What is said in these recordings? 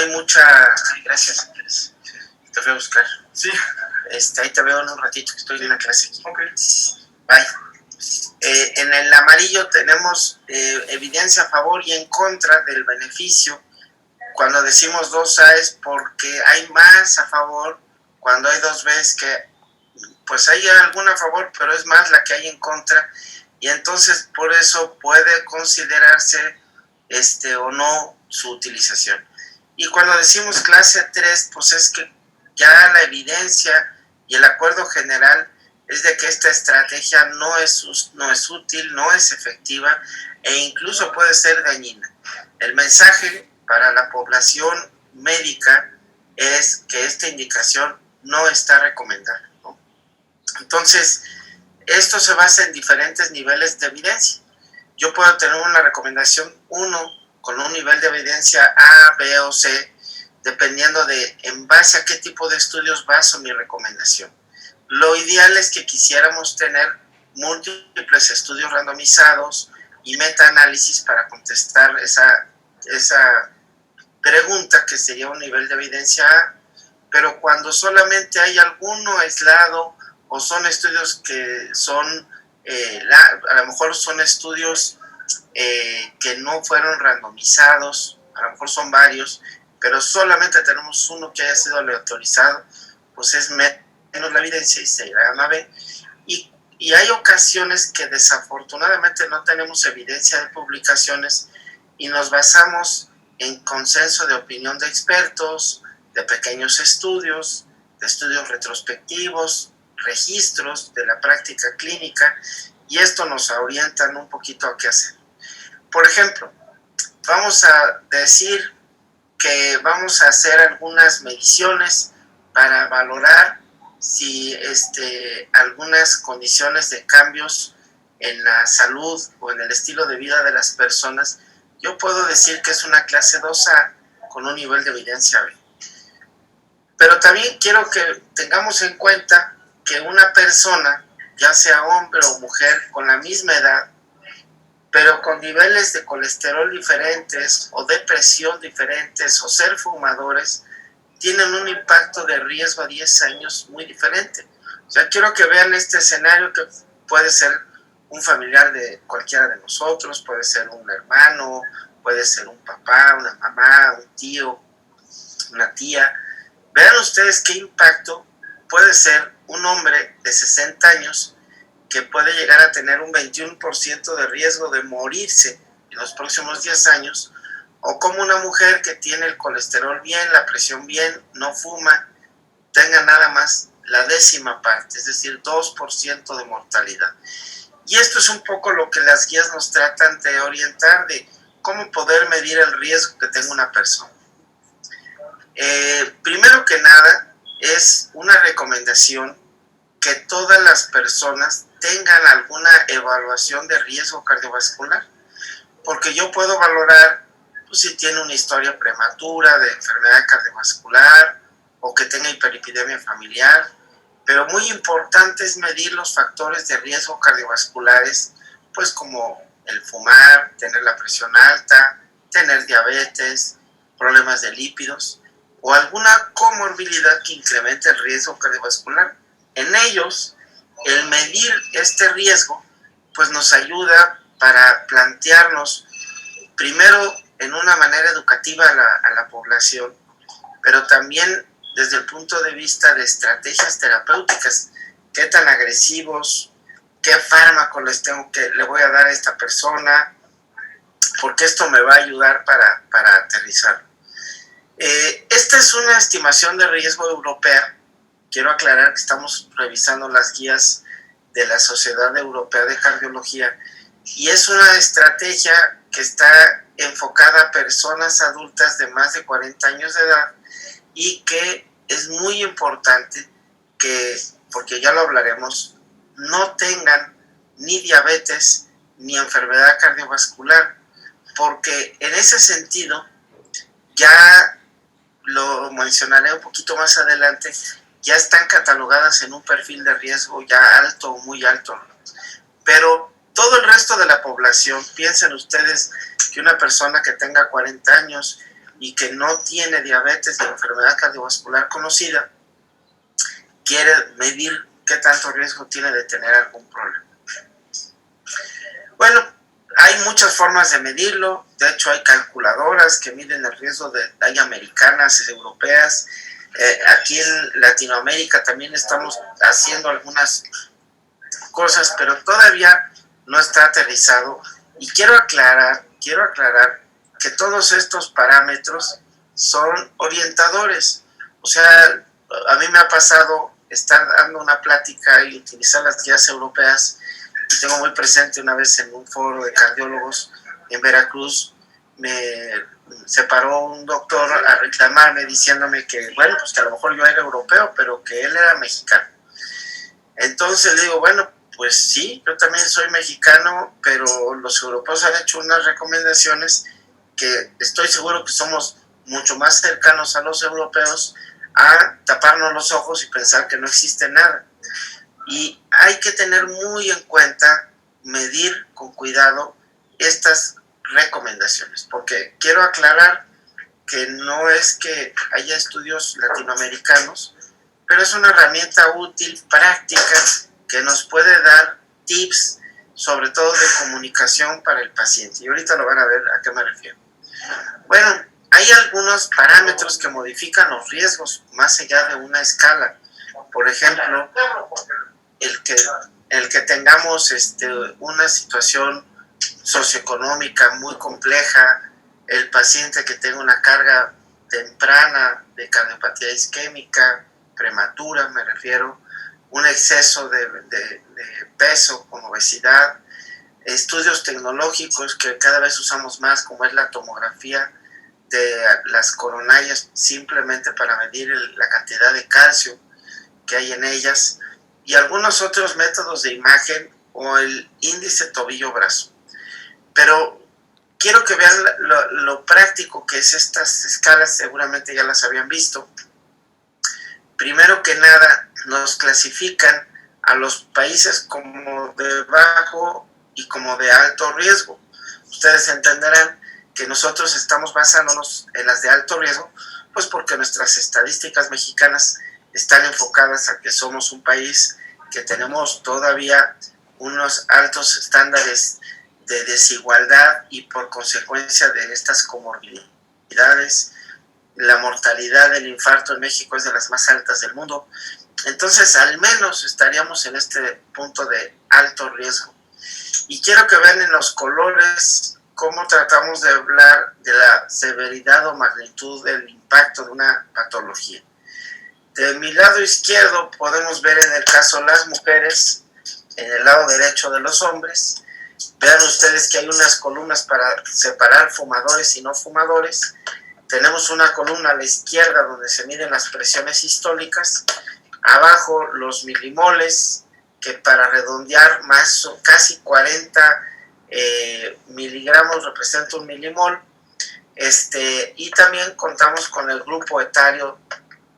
hay mucha... Ay, gracias. Te voy a buscar. Sí. Ahí te veo en un ratito, que estoy en una clase aquí. Ok. Bye. En el amarillo tenemos evidencia a favor y en contra del beneficio. Cuando decimos 2A es porque hay más a favor. Cuando hay 2B es que pues hay alguna a favor, pero es más la que hay en contra. Y entonces por eso puede considerarse o no su utilización. Y cuando decimos clase 3, pues es que ya la evidencia y el acuerdo general es de que esta estrategia no es útil, no es efectiva e incluso puede ser dañina. El mensaje para la población médica es que esta indicación no está recomendada, ¿no? Entonces, esto se basa en diferentes niveles de evidencia. Yo puedo tener una recomendación 1 con un nivel de evidencia A, B o C, dependiendo de en base a qué tipo de estudios baso mi recomendación. Lo ideal es que quisiéramos tener múltiples estudios randomizados y metaanálisis para contestar esa pregunta, que sería un nivel de evidencia A, pero cuando solamente hay alguno aislado o son estudios que son, a lo mejor son estudios que no fueron randomizados, a lo mejor son varios, pero solamente tenemos uno que haya sido aleatorizado, pues es menos la evidencia y se llama B. Y hay ocasiones que desafortunadamente no tenemos evidencia de publicaciones y nos basamos en consenso de opinión de expertos, de pequeños estudios, de estudios retrospectivos, registros de la práctica clínica, y esto nos orienta un poquito a qué hacer. Por ejemplo, vamos a decir que vamos a hacer algunas mediciones para valorar si algunas condiciones de cambios en la salud o en el estilo de vida de las personas, yo puedo decir que es una clase 2A con un nivel de evidencia B. Pero también quiero que tengamos en cuenta que una persona, ya sea hombre o mujer, con la misma edad, pero con niveles de colesterol diferentes o de presión diferentes o ser fumadores, tienen un impacto de riesgo a 10 años muy diferente. O sea, quiero que vean este escenario que puede ser un familiar de cualquiera de nosotros, puede ser un hermano, puede ser un papá, una mamá, un tío, una tía. Vean ustedes qué impacto puede ser un hombre de 60 años que puede llegar a tener un 21% de riesgo de morirse en los próximos 10 años, o como una mujer que tiene el colesterol bien, la presión bien, no fuma, tenga nada más la 10ª parte, es decir, 2% de mortalidad. Y esto es un poco lo que las guías nos tratan de orientar, de cómo poder medir el riesgo que tenga una persona. Primero que nada, es una recomendación que todas las personas tengan alguna evaluación de riesgo cardiovascular, porque yo puedo valorar pues, si tiene una historia prematura de enfermedad cardiovascular o que tenga hiperlipidemia familiar, pero muy importante es medir los factores de riesgo cardiovasculares, pues como el fumar, tener la presión alta, tener diabetes, problemas de lípidos o alguna comorbilidad que incremente el riesgo cardiovascular. En ellos, el medir este riesgo, pues nos ayuda para plantearnos, primero, en una manera educativa a la población, pero también desde el punto de vista de estrategias terapéuticas, qué tan agresivos, qué fármaco le voy a dar a esta persona, porque esto me va a ayudar para aterrizar. Esta es una estimación de riesgo europea. Quiero aclarar que estamos revisando las guías de la Sociedad Europea de Cardiología y es una estrategia que está enfocada a personas adultas de más de 40 años de edad y que es muy importante que, porque ya lo hablaremos, no tengan ni diabetes ni enfermedad cardiovascular, porque en ese sentido, ya lo mencionaré un poquito más adelante, ya están catalogadas en un perfil de riesgo ya alto o muy alto. Pero todo el resto de la población, piensen ustedes que una persona que tenga 40 años y que no tiene diabetes ni enfermedad cardiovascular conocida, quiere medir qué tanto riesgo tiene de tener algún problema. Bueno, hay muchas formas de medirlo. De hecho, hay calculadoras que miden el riesgo, hay americanas, europeas. Aquí en Latinoamérica también estamos haciendo algunas cosas, pero todavía no está aterrizado. Y quiero aclarar que todos estos parámetros son orientadores. O sea, a mí me ha pasado estar dando una plática y utilizar las guías europeas. Y tengo muy presente una vez en un foro de cardiólogos en Veracruz, se paró un doctor a reclamarme diciéndome que, bueno, pues que a lo mejor yo era europeo, pero que él era mexicano. Entonces le digo, bueno, pues sí, yo también soy mexicano, pero los europeos han hecho unas recomendaciones que estoy seguro que somos mucho más cercanos a los europeos a taparnos los ojos y pensar que no existe nada. Y hay que tener muy en cuenta, medir con cuidado estas recomendaciones, porque quiero aclarar que no es que haya estudios latinoamericanos, pero es una herramienta útil, práctica, que nos puede dar tips, sobre todo de comunicación para el paciente. Y ahorita lo van a ver a qué me refiero. Bueno, hay algunos parámetros que modifican los riesgos más allá de una escala. Por ejemplo, el que tengamos una situación socioeconómica muy compleja, el paciente que tenga una carga temprana de cardiopatía isquémica, prematura me refiero, un exceso de peso con obesidad, estudios tecnológicos que cada vez usamos más, como es la tomografía de las coronarias, simplemente para medir la cantidad de calcio que hay en ellas, y algunos otros métodos de imagen o el índice tobillo-brazo. Pero quiero que vean lo práctico que es estas escalas, seguramente ya las habían visto. Primero que nada, nos clasifican a los países como de bajo y como de alto riesgo. Ustedes entenderán que nosotros estamos basándonos en las de alto riesgo, pues porque nuestras estadísticas mexicanas están enfocadas a que somos un país que tenemos todavía unos altos estándares de desigualdad y por consecuencia de estas comorbilidades, la mortalidad del infarto en México es de las más altas del mundo. Entonces, al menos estaríamos en este punto de alto riesgo. Y quiero que vean en los colores cómo tratamos de hablar de la severidad o magnitud del impacto de una patología. De mi lado izquierdo podemos ver en el caso las mujeres, en el lado derecho de los hombres. Vean ustedes que hay unas columnas para separar fumadores y no fumadores. Tenemos una columna a la izquierda donde se miden las presiones sistólicas, abajo los milimoles, que para redondear más casi 40 miligramos representa un milimol, y también contamos con el grupo etario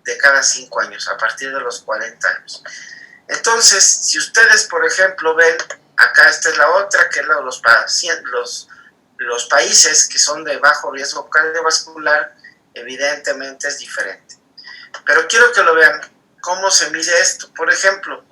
de cada 5 años, a partir de los 40 años. Entonces, si ustedes, por ejemplo, ven, acá esta es la otra, que es la de los países que son de bajo riesgo cardiovascular, evidentemente es diferente. Pero quiero que lo vean, cómo se mide esto. Por ejemplo,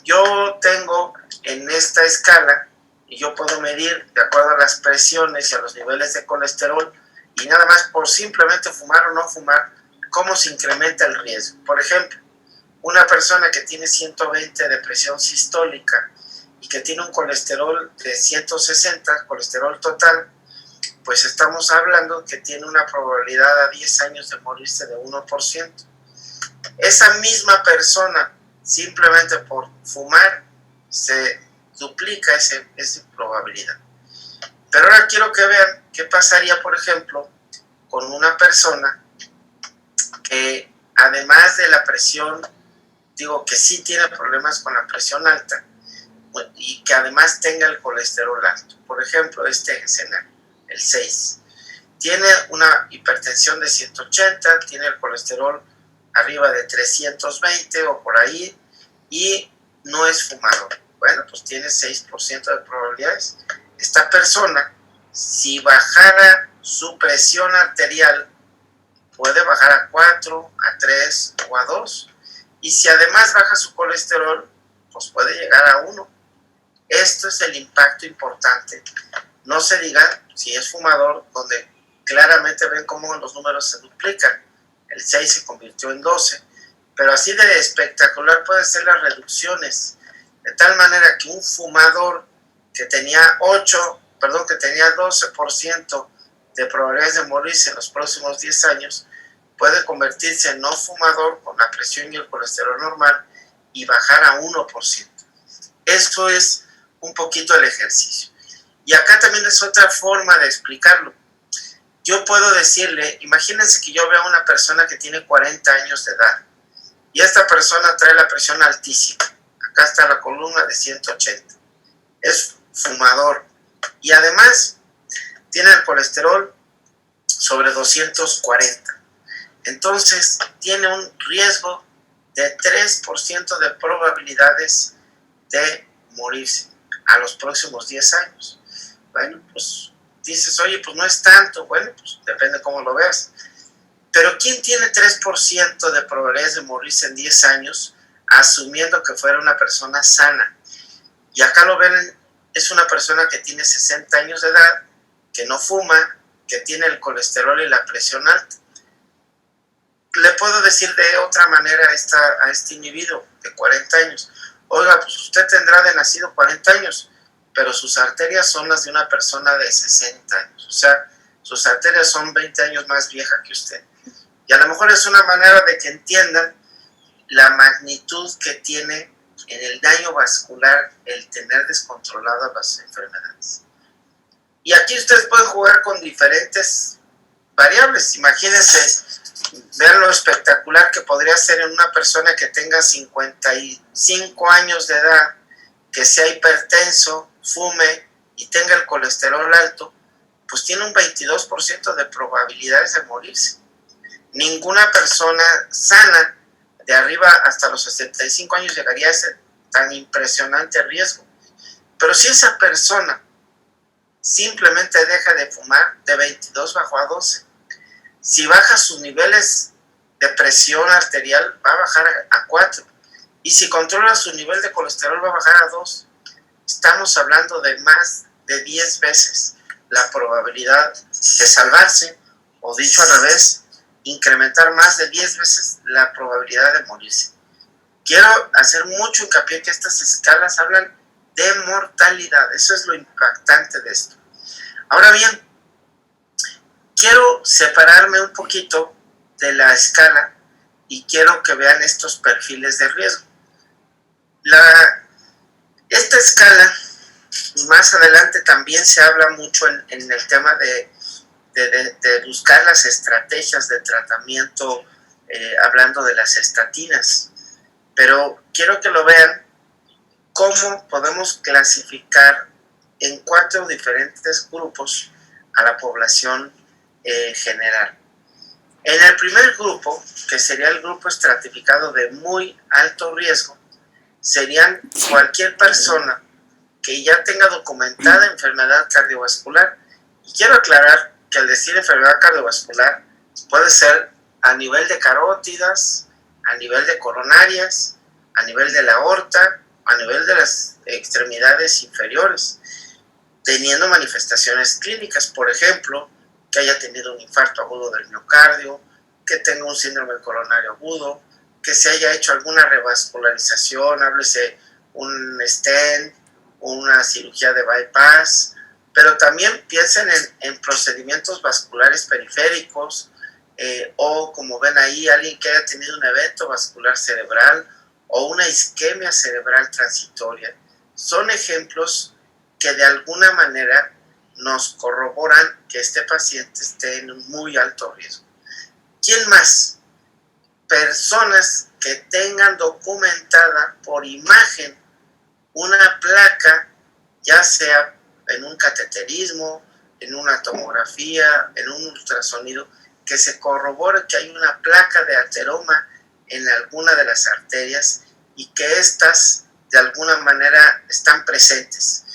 yo tengo en esta escala, y yo puedo medir de acuerdo a las presiones y a los niveles de colesterol, y nada más por simplemente fumar o no fumar, cómo se incrementa el riesgo. Por ejemplo, una persona que tiene 120 de presión sistólica y que tiene un colesterol de 160, colesterol total, pues estamos hablando que tiene una probabilidad a 10 años de morirse de 1%. Esa misma persona, simplemente por fumar, se duplica esa probabilidad. Pero ahora quiero que vean qué pasaría, por ejemplo, con una persona que además de la presión, digo que sí tiene problemas con la presión alta y que además tenga el colesterol alto. Por ejemplo, este escenario, el 6. Tiene una hipertensión de 180, tiene el colesterol arriba de 320 o por ahí y no es fumador. Bueno, pues tiene 6% de probabilidades. Esta persona, si bajara su presión arterial puede bajar a 4, a 3 o a 2. Y si además baja su colesterol, pues puede llegar a 1. Esto es el impacto importante. No se diga si es fumador, donde claramente ven cómo los números se duplican. El 6 se convirtió en 12. Pero así de espectacular pueden ser las reducciones. De tal manera que un fumador que tenía 12% de probabilidades de morirse en los próximos 10 años, puede convertirse en no fumador con la presión y el colesterol normal y bajar a 1%. Esto es un poquito el ejercicio. Y acá también es otra forma de explicarlo. Yo puedo decirle, imagínense que yo veo a una persona que tiene 40 años de edad y esta persona trae la presión altísima. Acá está la columna de 180. Es fumador y además tiene el colesterol sobre 240. Entonces tiene un riesgo de 3% de probabilidades de morirse a los próximos 10 años. Bueno, pues dices, oye, pues no es tanto. Bueno, pues depende cómo lo veas. Pero ¿quién tiene 3% de probabilidades de morirse en 10 años, asumiendo que fuera una persona sana? Y acá lo ven, es una persona que tiene 60 años de edad, que no fuma, que tiene el colesterol y la presión alta. Le puedo decir de otra manera a este individuo de 40 años, oiga, pues usted tendrá de nacido 40 años, pero sus arterias son las de una persona de 60 años. O sea, sus arterias son 20 años más viejas que usted. Y a lo mejor es una manera de que entiendan la magnitud que tiene en el daño vascular el tener descontroladas las enfermedades. Y aquí ustedes pueden jugar con diferentes variables. Imagínense, vean lo espectacular que podría ser en una persona que tenga 55 años de edad, que sea hipertenso, fume y tenga el colesterol alto, pues tiene un 22% de probabilidades de morirse. Ninguna persona sana de arriba hasta los 65 años llegaría a ese tan impresionante riesgo. Pero si esa persona simplemente deja de fumar, de 22 bajó a 12. Si baja sus niveles de presión arterial, va a bajar a 4. Y si controla su nivel de colesterol, va a bajar a 2. Estamos hablando de más de 10 veces la probabilidad de salvarse, o dicho al revés, incrementar más de 10 veces la probabilidad de morirse. Quiero hacer mucho hincapié que estas escalas hablan de mortalidad. Eso es lo impactante de esto. Ahora bien, quiero separarme un poquito de la escala y quiero que vean estos perfiles de riesgo. Esta escala, más adelante también se habla mucho en el tema de buscar las estrategias de tratamiento, hablando de las estatinas. Pero quiero que lo vean cómo podemos clasificar en 4 diferentes grupos a la población general. En el primer grupo, que sería el grupo estratificado de muy alto riesgo, serían cualquier persona que ya tenga documentada enfermedad cardiovascular. Y quiero aclarar que al decir enfermedad cardiovascular puede ser a nivel de carótidas, a nivel de coronarias, a nivel de la aorta, a nivel de las extremidades inferiores, teniendo manifestaciones clínicas, por ejemplo, que haya tenido un infarto agudo del miocardio, que tenga un síndrome coronario agudo, que se haya hecho alguna revascularización, háblese un stent, una cirugía de bypass, pero también piensen en procedimientos vasculares periféricos, o como ven ahí, alguien que haya tenido un evento vascular cerebral o una isquemia cerebral transitoria. Son ejemplos que de alguna manera nos corroboran que este paciente esté en un muy alto riesgo. ¿Quién más? Personas que tengan documentada por imagen una placa, ya sea en un cateterismo, en una tomografía, en un ultrasonido, que se corrobore que hay una placa de ateroma en alguna de las arterias y que éstas de alguna manera están presentes.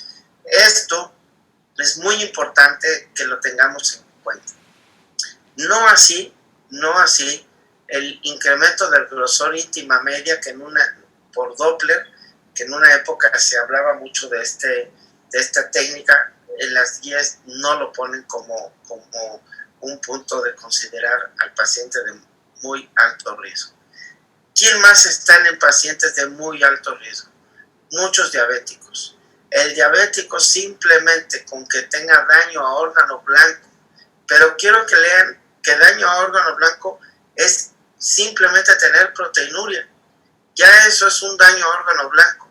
Esto es muy importante que lo tengamos en cuenta. No así no así el incremento del grosor íntima media por Doppler, que en una época se hablaba mucho de esta técnica. En las guías no lo ponen como un punto de considerar al paciente de muy alto riesgo. ¿Quién más están en pacientes de muy alto riesgo? Muchos diabéticos. El diabético simplemente con que tenga daño a órgano blanco, pero quiero que lean que daño a órgano blanco es simplemente tener proteinuria. Ya eso es un daño a órgano blanco.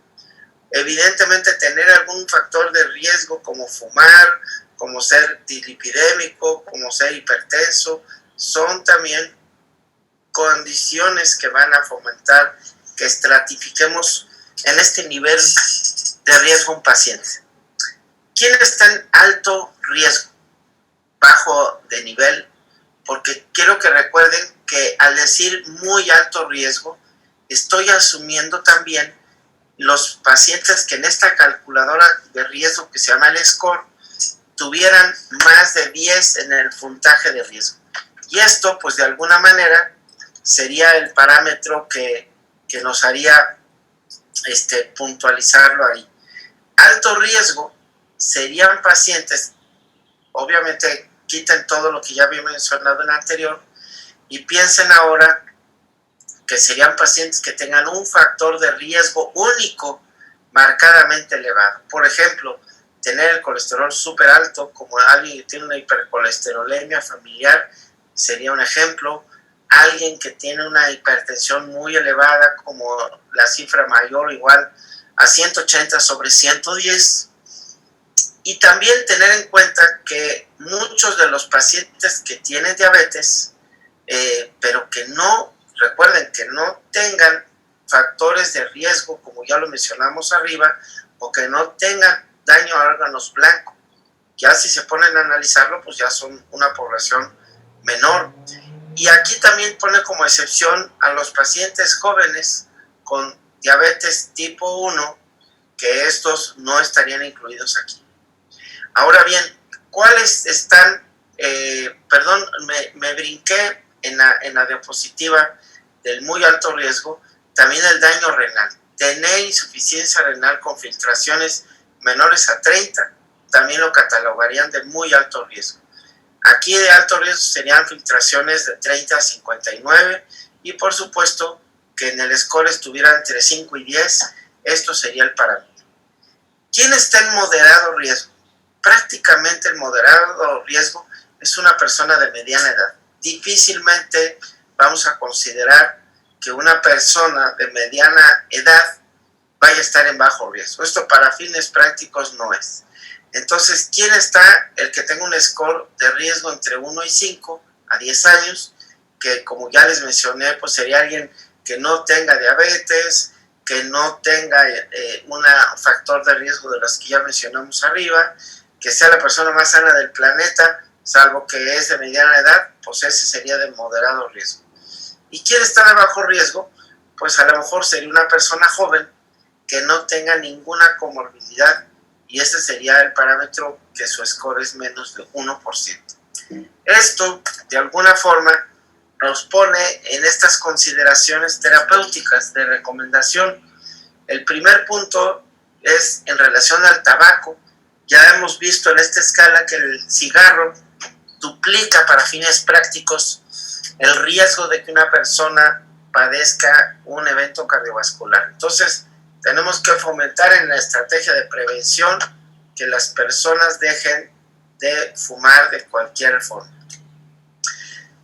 Evidentemente tener algún factor de riesgo como fumar, como ser dislipidémico, como ser hipertenso, son también condiciones que van a fomentar que estratifiquemos en este nivel de riesgo un paciente. ¿Quién está en alto riesgo? Bajo de nivel, porque quiero que recuerden que al decir muy alto riesgo, estoy asumiendo también los pacientes que en esta calculadora de riesgo que se llama el score tuvieran más de 10 en el puntaje de riesgo. Y esto, pues de alguna manera, sería el parámetro que nos haría puntualizarlo ahí. Alto riesgo serían pacientes, obviamente quiten todo lo que ya había mencionado en el anterior y piensen ahora que serían pacientes que tengan un factor de riesgo único marcadamente elevado. Por ejemplo, tener el colesterol súper alto, como alguien que tiene una hipercolesterolemia familiar, sería un ejemplo. Alguien que tiene una hipertensión muy elevada, como la cifra mayor o igual a 180/110. Y también tener en cuenta que muchos de los pacientes que tienen diabetes, pero que no, recuerden que no tengan factores de riesgo, como ya lo mencionamos arriba, o que no tengan daño a órganos blancos. Ya si se ponen a analizarlo, pues ya son una población menor. Y aquí también pone como excepción a los pacientes jóvenes con diabetes tipo 1, que estos no estarían incluidos aquí. Ahora bien, ¿cuáles están? Perdón, me brinqué en la diapositiva del muy alto riesgo, también el daño renal. Tener insuficiencia renal con filtraciones menores a 30, también lo catalogarían de muy alto riesgo. Aquí de alto riesgo serían filtraciones de 30 a 59 y por supuesto que en el score estuviera entre 5 y 10, esto sería el parámetro. ¿Quién está en moderado riesgo? Prácticamente el moderado riesgo es una persona de mediana edad. Difícilmente vamos a considerar que una persona de mediana edad vaya a estar en bajo riesgo. Esto para fines prácticos no es. Entonces, ¿quién está? El que tenga un score de riesgo entre 1 y 5 a 10 años, que como ya les mencioné, pues sería alguien que no tenga diabetes, que no tenga un factor de riesgo de los que ya mencionamos arriba, que sea la persona más sana del planeta, salvo que es de mediana edad, pues ese sería de moderado riesgo. ¿Y quién está de bajo riesgo? Pues a lo mejor sería una persona joven que no tenga ninguna comorbilidad, y este sería el parámetro que su score es menos de 1%. Esto, de alguna forma, nos pone en estas consideraciones terapéuticas de recomendación. El primer punto es en relación al tabaco. Ya hemos visto en esta escala que el cigarro duplica para fines prácticos el riesgo de que una persona padezca un evento cardiovascular. Entonces, tenemos que fomentar en la estrategia de prevención que las personas dejen de fumar de cualquier forma.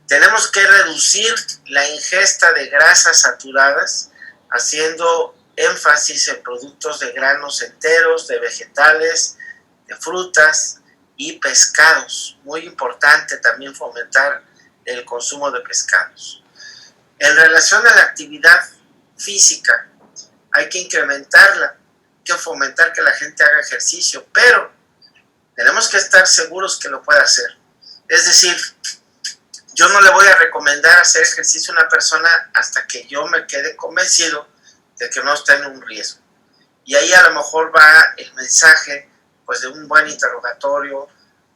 Tenemos que reducir la ingesta de grasas saturadas, haciendo énfasis en productos de granos enteros, de vegetales, de frutas y pescados. Muy importante también fomentar el consumo de pescados. En relación a la actividad física, hay que incrementarla, hay que fomentar que la gente haga ejercicio, pero tenemos que estar seguros que lo pueda hacer. Es decir, yo no le voy a recomendar hacer ejercicio a una persona hasta que yo me quede convencido de que no está en un riesgo. Y ahí a lo mejor va el mensaje, pues, de un buen interrogatorio,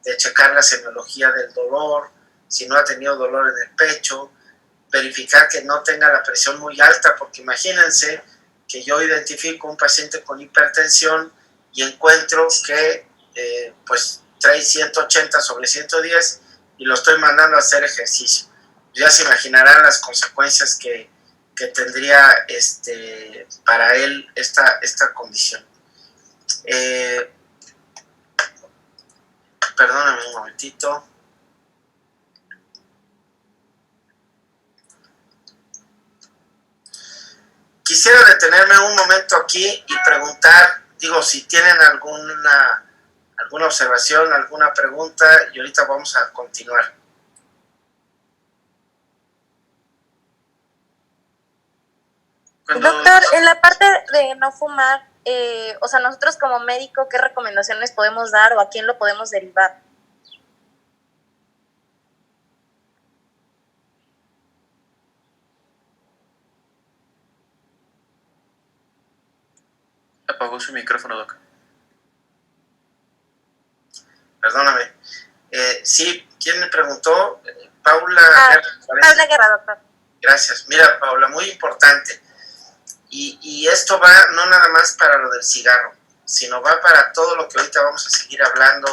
de checar la semiología del dolor, si no ha tenido dolor en el pecho, verificar que no tenga la presión muy alta, porque imagínense que yo identifico un paciente con hipertensión y encuentro que pues trae 180 sobre 110 y lo estoy mandando a hacer ejercicio. Ya se imaginarán las consecuencias que tendría para él esta condición. Perdóname un momentito. Quisiera detenerme un momento aquí y preguntar, digo, si tienen alguna observación, alguna pregunta, y ahorita vamos a continuar. Doctor, en la parte de no fumar, o sea, nosotros como médico, ¿qué recomendaciones podemos dar o a quién lo podemos derivar? Apagó su micrófono, Doc. Perdóname. Sí, ¿quién me preguntó? Paula Guerra. Paula Guerra, doctor. Gracias. Mira, Paula, muy importante. Y esto va no nada más para lo del cigarro, sino va para todo lo que ahorita vamos a seguir hablando,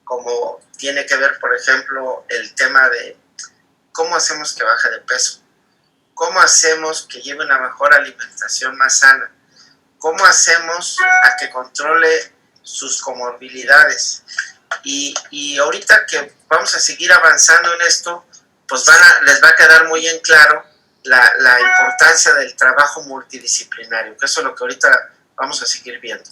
como tiene que ver, por ejemplo, el tema de cómo hacemos que baje de peso, cómo hacemos que lleve una mejor alimentación más sana, cómo hacemos a que controle sus comorbilidades. Y ahorita que vamos a seguir avanzando en esto, pues les va a quedar muy en claro la importancia del trabajo multidisciplinario, que eso es lo que ahorita vamos a seguir viendo.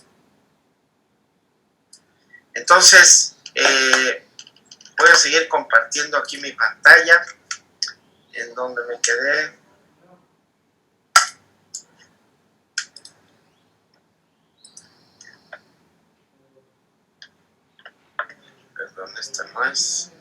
Entonces, voy a seguir compartiendo aquí mi pantalla, en donde me quedé. Perdón, esta no es.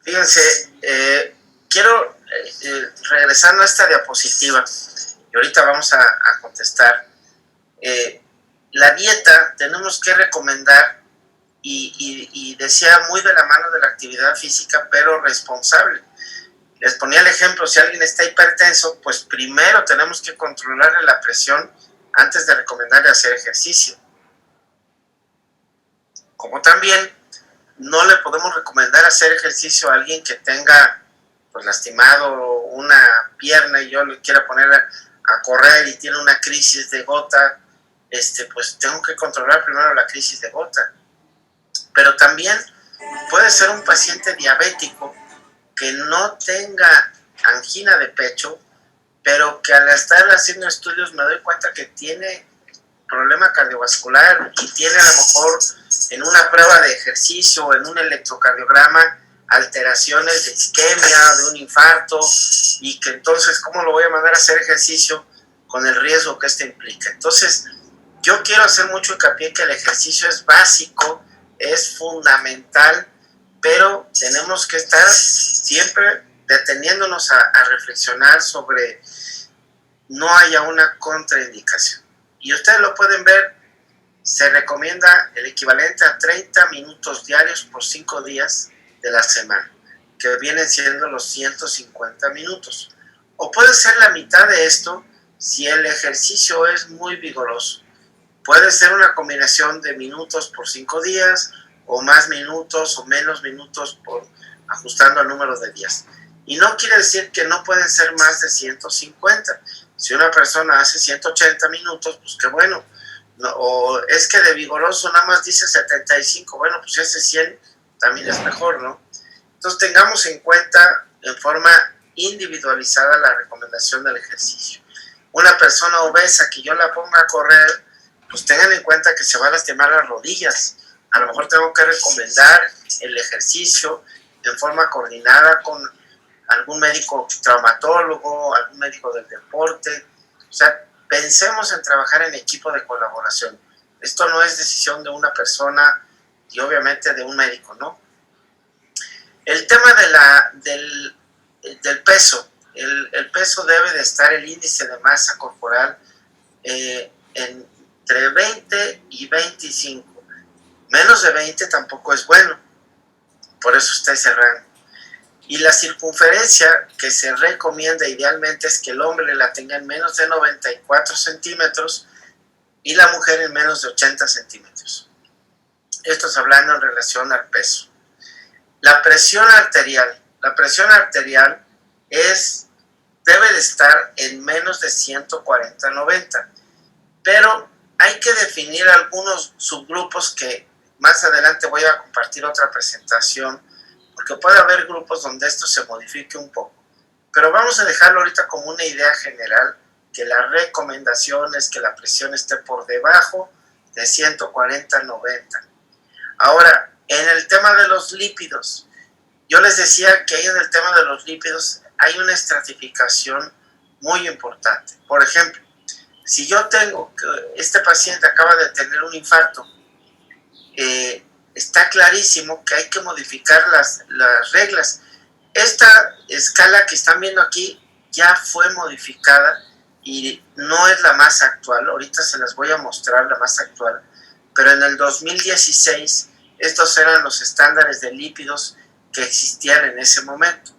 Fíjense, quiero regresando a esta diapositiva, y ahorita vamos a contestar. La dieta tenemos que recomendar, y decía muy de la mano de la actividad física, pero responsable. Les ponía el ejemplo, si alguien está hipertenso, pues primero tenemos que controlarle la presión antes de recomendarle hacer ejercicio. Como también no le podemos recomendar hacer ejercicio a alguien que tenga pues lastimado una pierna y yo le quiera poner a correr y tiene una crisis de gota, pues tengo que controlar primero la crisis de gota. Pero también puede ser un paciente diabético que no tenga angina de pecho, pero que al estar haciendo estudios me doy cuenta que tiene problema cardiovascular y tiene a lo mejor en una prueba de ejercicio o en un electrocardiograma alteraciones de isquemia, de un infarto, y que entonces, ¿cómo lo voy a mandar a hacer ejercicio con el riesgo que esto implica? Entonces, yo quiero hacer mucho hincapié que el ejercicio es básico, es fundamental, pero tenemos que estar siempre deteniéndonos a reflexionar sobre no haya una contraindicación. Y ustedes lo pueden ver, se recomienda el equivalente a 30 minutos diarios por 5 días de la semana, que vienen siendo los 150 minutos. O puede ser la mitad de esto si el ejercicio es muy vigoroso. Puede ser una combinación de minutos por 5 días, o más minutos o menos minutos ajustando al número de días. Y no quiere decir que no pueden ser más de 150. Si una persona hace 180 minutos, pues qué bueno. No, o es que de vigoroso nada más dice 75, bueno, pues ese 100 también es mejor, ¿no? Entonces tengamos en cuenta en forma individualizada la recomendación del ejercicio. Una persona obesa que yo la ponga a correr, pues tengan en cuenta que se va a lastimar las rodillas. A lo mejor tengo que recomendar el ejercicio en forma coordinada con algún médico traumatólogo, algún médico del deporte. O sea, pensemos en trabajar en equipo de colaboración. Esto no es decisión de una persona y obviamente de un médico, ¿no? El tema del peso. El peso debe de estar, el índice de masa corporal, entre 20 y 25. Menos de 20 tampoco es bueno, por eso está ese rango. Y la circunferencia que se recomienda idealmente es que el hombre la tenga en menos de 94 centímetros y la mujer en menos de 80 centímetros. Esto es hablando en relación al peso. La presión arterial debe de estar en menos de 140/90, pero hay que definir algunos subgrupos que más adelante voy a compartir otra presentación, porque puede haber grupos donde esto se modifique un poco, pero vamos a dejarlo ahorita como una idea general, que la recomendación es que la presión esté por debajo de 140/90. Ahora, en el tema de los lípidos, yo les decía que ahí en el tema de los lípidos hay una estratificación muy importante. Por ejemplo, si yo tengo que este paciente acaba de tener un infarto, está clarísimo que hay que modificar las reglas. Esta escala que están viendo aquí ya fue modificada y no es la más actual. Ahorita se las voy a mostrar la más actual, pero en el 2016 estos eran los estándares de lípidos que existían en ese momento.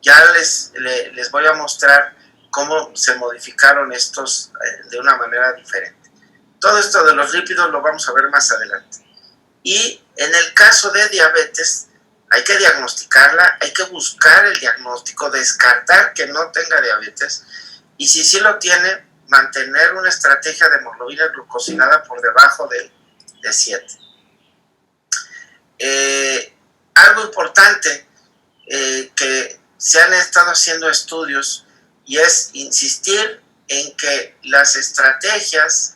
Ya les voy a mostrar cómo se modificaron estos de una manera diferente. Todo esto de los lípidos lo vamos a ver más adelante. Y en el caso de diabetes, hay que diagnosticarla, hay que buscar el diagnóstico, descartar que no tenga diabetes, y si sí lo tiene, mantener una estrategia de hemoglobina glucosilada por debajo de 7. Algo importante que se han estado haciendo estudios, y es insistir en que las estrategias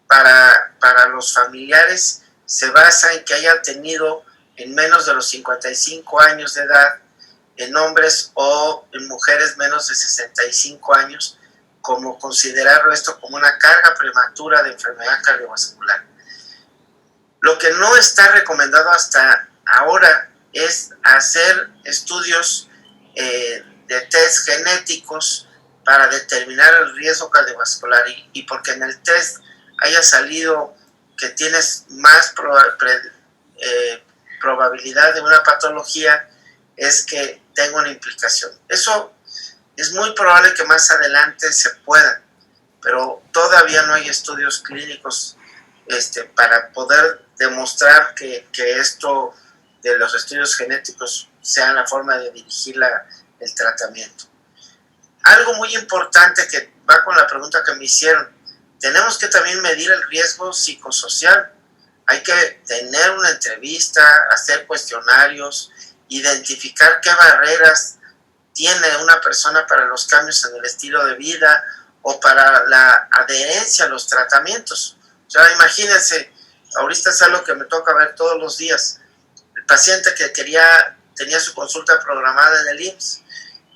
para los familiares se basa en que haya tenido en menos de los 55 años de edad, en hombres o en mujeres menos de 65 años, como considerarlo esto como una carga prematura de enfermedad cardiovascular. Lo que no está recomendado hasta ahora es hacer estudios de test genéticos para determinar el riesgo cardiovascular, y porque en el test haya salido que tienes más probabilidad de una patología, es que tenga una implicación. Eso es muy probable que más adelante se pueda, pero todavía no hay estudios clínicos para poder demostrar que esto de los estudios genéticos sea la forma de dirigir el tratamiento. Algo muy importante que va con la pregunta que me hicieron: tenemos que también medir el riesgo psicosocial. Hay que tener una entrevista, hacer cuestionarios, identificar qué barreras tiene una persona para los cambios en el estilo de vida o para la adherencia a los tratamientos. O sea, imagínense, ahorita es algo que me toca ver todos los días. El paciente que tenía su consulta programada en el IMSS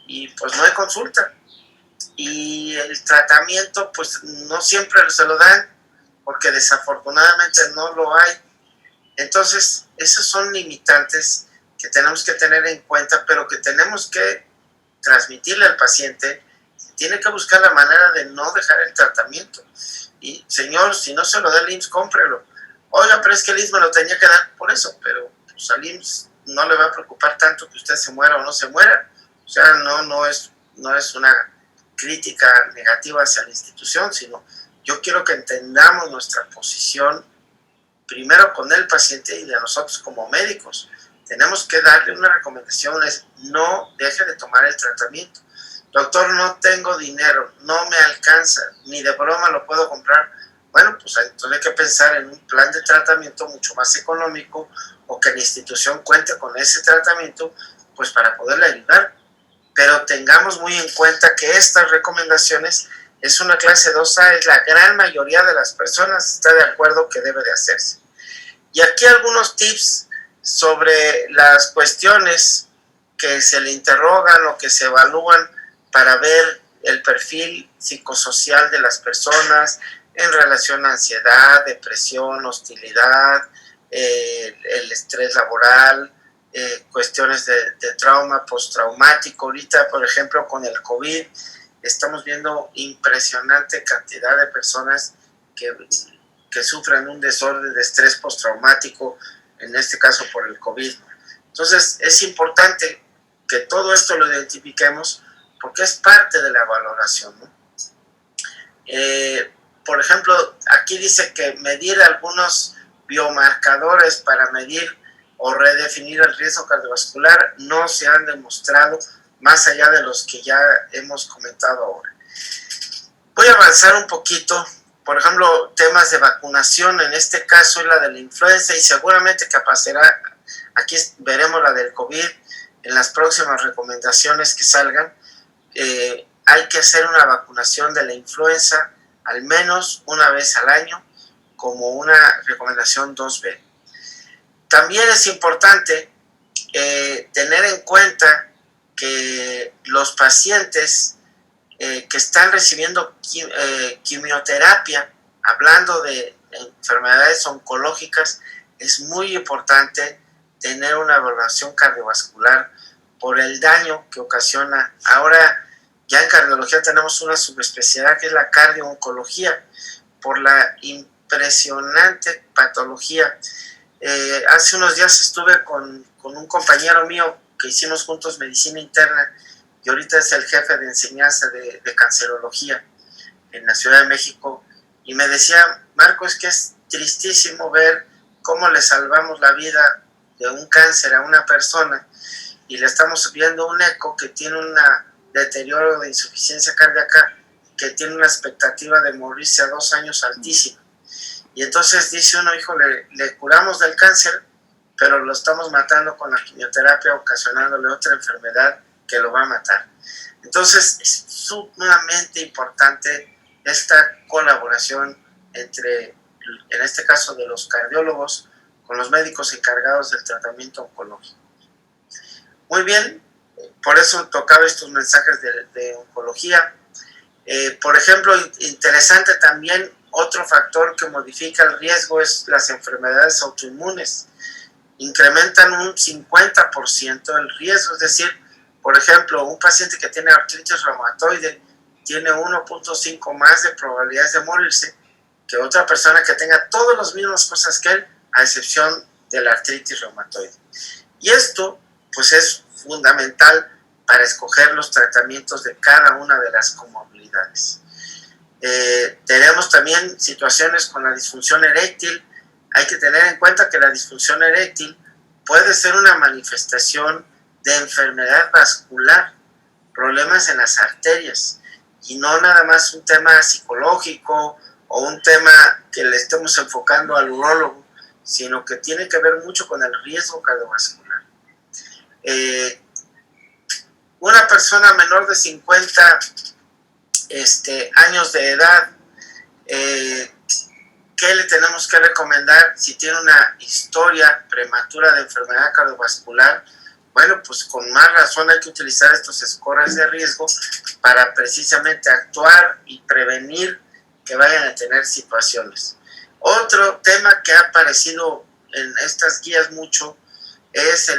y pues no hay consulta. Y el tratamiento pues no siempre se lo dan porque desafortunadamente no lo hay. Entonces, esos son limitantes que tenemos que tener en cuenta, pero que tenemos que transmitirle al paciente. Tiene que buscar la manera de no dejar el tratamiento. Y, señor, si no se lo da el IMSS, cómprelo. Oiga, pero es que el IMSS me lo tenía que dar por eso, pero pues al IMSS no le va a preocupar tanto que usted se muera o no se muera. O sea, no es una crítica negativa hacia la institución, sino yo quiero que entendamos nuestra posición primero con el paciente y de nosotros como médicos. Tenemos que darle una recomendación: es no deje de tomar el tratamiento. Doctor, no tengo dinero, no me alcanza, ni de broma lo puedo comprar. Bueno, pues entonces hay que pensar en un plan de tratamiento mucho más económico, o que la institución cuente con ese tratamiento pues para poderle ayudar. Pero tengamos muy en cuenta que estas recomendaciones es una clase 2A, es la gran mayoría de las personas está de acuerdo que debe de hacerse. Y aquí algunos tips sobre las cuestiones que se le interrogan o que se evalúan para ver el perfil psicosocial de las personas en relación a ansiedad, depresión, hostilidad, el estrés laboral, cuestiones de trauma postraumático. Ahorita, por ejemplo, con el COVID, estamos viendo impresionante cantidad de personas que sufren un desorden de estrés postraumático, en este caso por el COVID. Entonces, es importante que todo esto lo identifiquemos porque es parte de la valoración, ¿no? Por ejemplo, aquí dice que medir algunos biomarcadores para medir o redefinir el riesgo cardiovascular no se han demostrado más allá de los que ya hemos comentado ahora. Voy a avanzar un poquito. Por ejemplo, temas de vacunación, en este caso es la de la influenza y seguramente que aparecerá, aquí veremos la del COVID en las próximas recomendaciones que salgan. Hay que hacer una vacunación de la influenza al menos una vez al año como una recomendación 2B. También es importante tener en cuenta que los pacientes que están recibiendo quimioterapia, hablando de enfermedades oncológicas, es muy importante tener una evaluación cardiovascular por el daño que ocasiona. Ahora ya en cardiología tenemos una subespecialidad que es la cardio-oncología, por la impresionante patología. Hace unos días estuve con un compañero mío que hicimos juntos medicina interna y ahorita es el jefe de enseñanza de cancerología en la Ciudad de México, y me decía: Marco, es que es tristísimo ver cómo le salvamos la vida de un cáncer a una persona y le estamos viendo un eco que tiene un deterioro de insuficiencia cardíaca, que tiene una expectativa de morirse a 2 años altísima. Y entonces dice uno: híjole, le curamos del cáncer, pero lo estamos matando con la quimioterapia, ocasionándole otra enfermedad que lo va a matar. Entonces es sumamente importante esta colaboración entre, en este caso, de los cardiólogos con los médicos encargados del tratamiento oncológico. Muy bien, por eso tocaba estos mensajes de oncología. Por ejemplo, interesante también, otro factor que modifica el riesgo es las enfermedades autoinmunes. Incrementan un 50% el riesgo, es decir, por ejemplo, un paciente que tiene artritis reumatoide tiene 1.5 más de probabilidades de morirse que otra persona que tenga todas las mismas cosas que él, a excepción de la artritis reumatoide. Y esto, pues, es fundamental para escoger los tratamientos de cada una de las comorbilidades. Tenemos también situaciones con la disfunción eréctil. Hay que tener en cuenta que la disfunción eréctil puede ser una manifestación de enfermedad vascular, problemas en las arterias, y no nada más un tema psicológico o un tema que le estemos enfocando al urólogo, sino que tiene que ver mucho con el riesgo cardiovascular. Una persona menor de 50 años de edad, ¿qué le tenemos que recomendar si tiene una historia prematura de enfermedad cardiovascular? Bueno, pues con más razón hay que utilizar estos scores de riesgo para precisamente actuar y prevenir que vayan a tener situaciones. Otro tema que ha aparecido en estas guías mucho es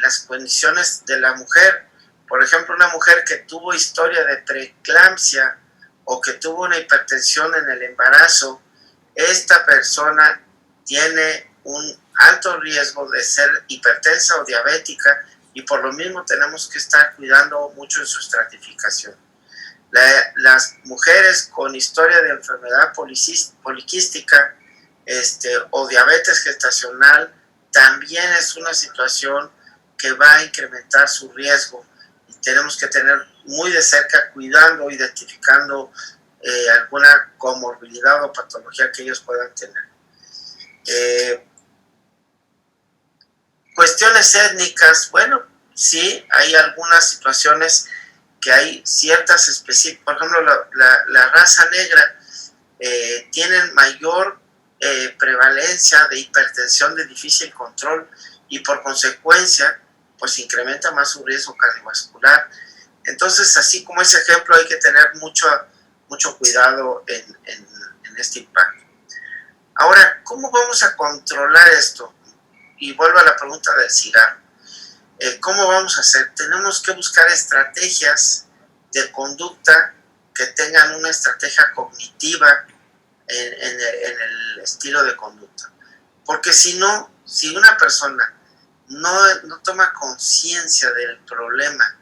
las condiciones de la mujer. Por ejemplo, una mujer que tuvo historia de preeclampsia o que tuvo una hipertensión en el embarazo, esta persona tiene un alto riesgo de ser hipertensa o diabética, y por lo mismo tenemos que estar cuidando mucho en su estratificación. Las mujeres con historia de enfermedad poliquística o diabetes gestacional también es una situación que va a incrementar su riesgo, y tenemos que tener muy de cerca cuidando, identificando alguna comorbilidad o patología que ellos puedan tener. Cuestiones étnicas, bueno, sí, hay algunas situaciones que hay ciertas específicas. Por ejemplo, la raza negra tienen mayor prevalencia de hipertensión de difícil control, y por consecuencia pues incrementa más su riesgo cardiovascular. Entonces, así como ese ejemplo, hay que tener mucho cuidado en este impacto. Ahora, ¿cómo vamos a controlar esto? Y vuelvo a la pregunta del cigarro. ¿Cómo vamos a hacer? Tenemos que buscar estrategias de conducta que tengan una estrategia cognitiva en el estilo de conducta. Porque si no, si una persona no toma conciencia del problema,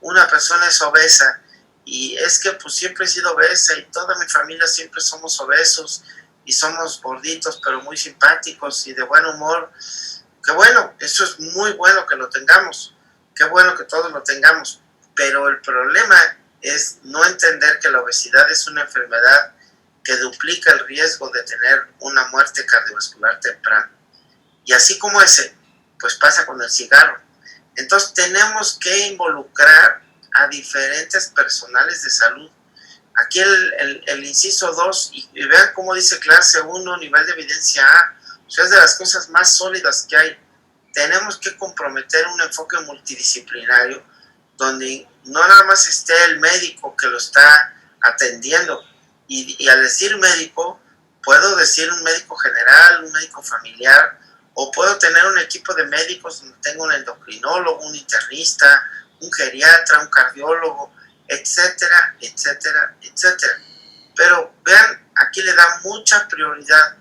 una persona es obesa y es que pues siempre he sido obesa y toda mi familia siempre somos obesos y somos gorditos pero muy simpáticos y de buen humor. Qué bueno, eso es muy bueno que lo tengamos, qué bueno que todos lo tengamos, pero el problema es no entender que la obesidad es una enfermedad que duplica el riesgo de tener una muerte cardiovascular temprana. Y así como ese, pues pasa con el cigarro. Entonces tenemos que involucrar a diferentes personales de salud. Aquí el inciso 2, y vean cómo dice clase 1, nivel de evidencia A, o sea, es de las cosas más sólidas que hay. Tenemos que comprometer un enfoque multidisciplinario donde no nada más esté el médico que lo está atendiendo. Y al decir médico, puedo decir un médico general, un médico familiar, o puedo tener un equipo de médicos donde tengo un endocrinólogo, un internista, un geriatra, un cardiólogo, etcétera, etcétera, etcétera. Pero vean, aquí le da mucha prioridad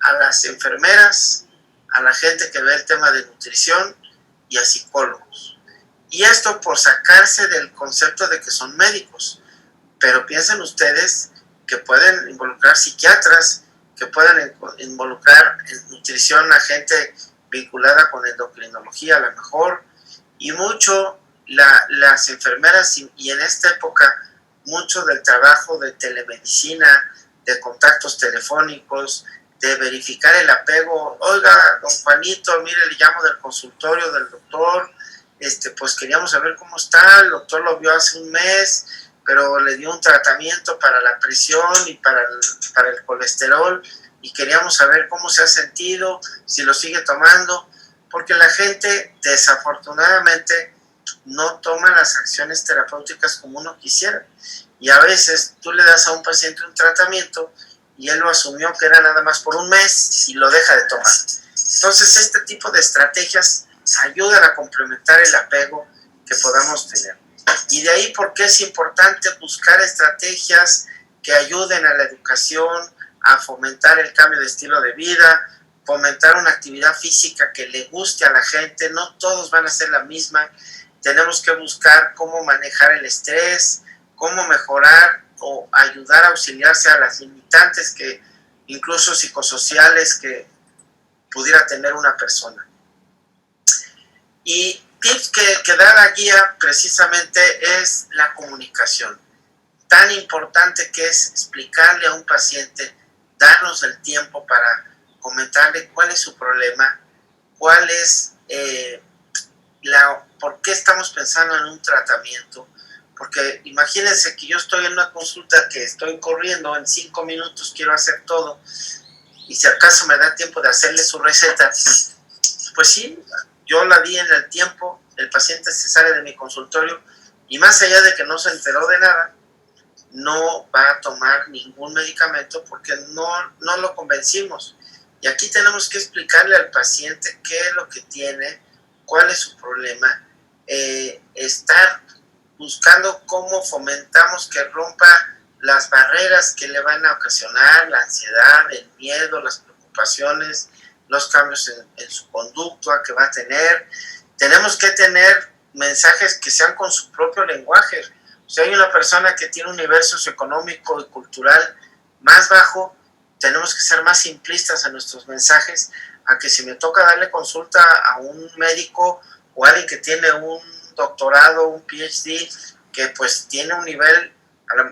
a las enfermeras, a la gente que ve el tema de nutrición y a psicólogos. Y esto por sacarse del concepto de que son médicos. Pero piensen ustedes que pueden involucrar psiquiatras, que pueden involucrar en nutrición a gente vinculada con endocrinología a lo mejor, y mucho las enfermeras y en esta época mucho del trabajo de telemedicina, de contactos telefónicos, de verificar el apego. Oiga, don Juanito, mire, le llamo del consultorio del doctor, pues queríamos saber cómo está, el doctor lo vio hace un mes, pero le dio un tratamiento para la presión y para el colesterol y queríamos saber cómo se ha sentido, si lo sigue tomando, porque la gente desafortunadamente no toma las acciones terapéuticas como uno quisiera. Y a veces tú le das a un paciente un tratamiento y él lo asumió que era nada más por un mes y lo deja de tomar. Entonces este tipo de estrategias ayudan a complementar el apego que podamos tener. Y de ahí por qué es importante buscar estrategias que ayuden a la educación, a fomentar el cambio de estilo de vida, fomentar una actividad física que le guste a la gente. No todos van a ser la misma. Tenemos que buscar cómo manejar el estrés, cómo mejorar o ayudar a auxiliarse a las limitantes que incluso psicosociales que pudiera tener una persona. Y tips que da la guía precisamente es la comunicación. Tan importante que es explicarle a un paciente, darnos el tiempo para comentarle cuál es su problema, cuál es por qué estamos pensando en un tratamiento. Porque imagínense que yo estoy en una consulta que estoy corriendo, en 5 minutos quiero hacer todo, y si acaso me da tiempo de hacerle su receta, pues sí, yo la di en el tiempo, el paciente se sale de mi consultorio, y más allá de que no se enteró de nada, no va a tomar ningún medicamento porque no lo convencimos. Y aquí tenemos que explicarle al paciente qué es lo que tiene, cuál es su problema, estar buscando cómo fomentamos que rompa las barreras que le van a ocasionar la ansiedad, el miedo, las preocupaciones, los cambios en su conducta que va a tener. Tenemos que tener mensajes que sean con su propio lenguaje. Si hay una persona que tiene un nivel socioeconómico y cultural más bajo, tenemos que ser más simplistas en nuestros mensajes, a que si me toca darle consulta a un médico o alguien que tiene un doctorado, un PhD, que pues tiene un nivel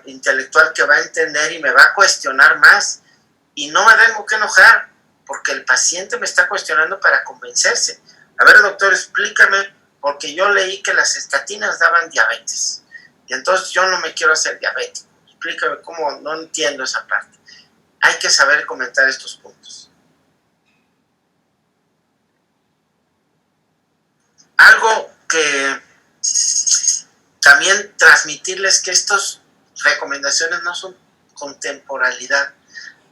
intelectual que va a entender y me va a cuestionar más, y no me tengo que enojar porque el paciente me está cuestionando para convencerse. A ver, doctor, explícame, porque yo leí que las estatinas daban diabetes y entonces yo no me quiero hacer diabético. Explícame cómo, no entiendo esa parte. Hay que saber comentar estos puntos. Algo que también transmitirles que estas recomendaciones no son con temporalidad.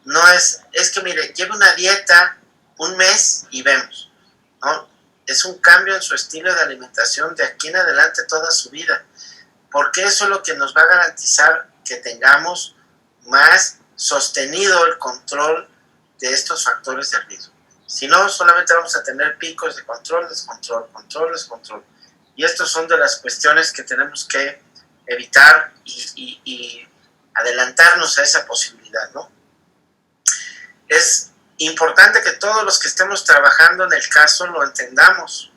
No es que mire, lleve una dieta un mes y vemos, ¿no? es un cambio en su estilo de alimentación de aquí en adelante toda su vida, porque eso es lo que nos va a garantizar que tengamos más sostenido el control de estos factores de riesgo. Si no, solamente vamos a tener picos de control, descontrol, control, descontrol. Y estas son de las cuestiones que tenemos que evitar y adelantarnos a esa posibilidad, ¿no? Es importante que todos los que estemos trabajando en el caso lo entendamos.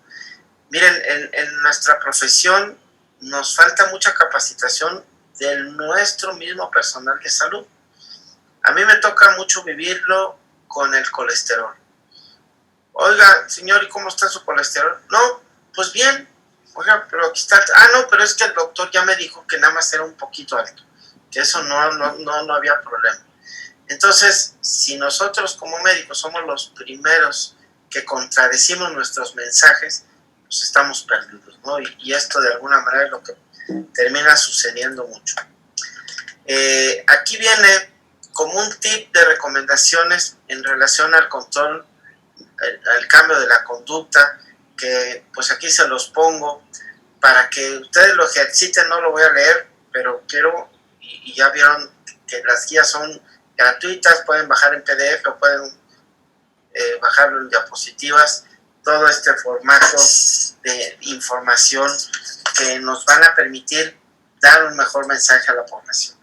Miren, en nuestra profesión nos falta mucha capacitación de nuestro mismo personal de salud. A mí me toca mucho vivirlo con el colesterol. Oiga, señor, ¿y cómo está su colesterol? No, pues bien. Oiga, pero aquí está. Ah, no, pero es que el doctor ya me dijo que nada más era un poquito alto, que eso no había problema. Entonces, si nosotros como médicos somos los primeros que contradecimos nuestros mensajes, pues estamos perdidos, ¿no? Y esto de alguna manera es lo que termina sucediendo mucho. Aquí viene como un tip de recomendaciones en relación al control, al cambio de la conducta, que pues aquí se los pongo para que ustedes lo ejerciten. No lo voy a leer, pero quiero, y ya vieron que las guías son gratuitas, pueden bajar en PDF o pueden bajarlo en diapositivas, todo este formato de información que nos van a permitir dar un mejor mensaje a la población.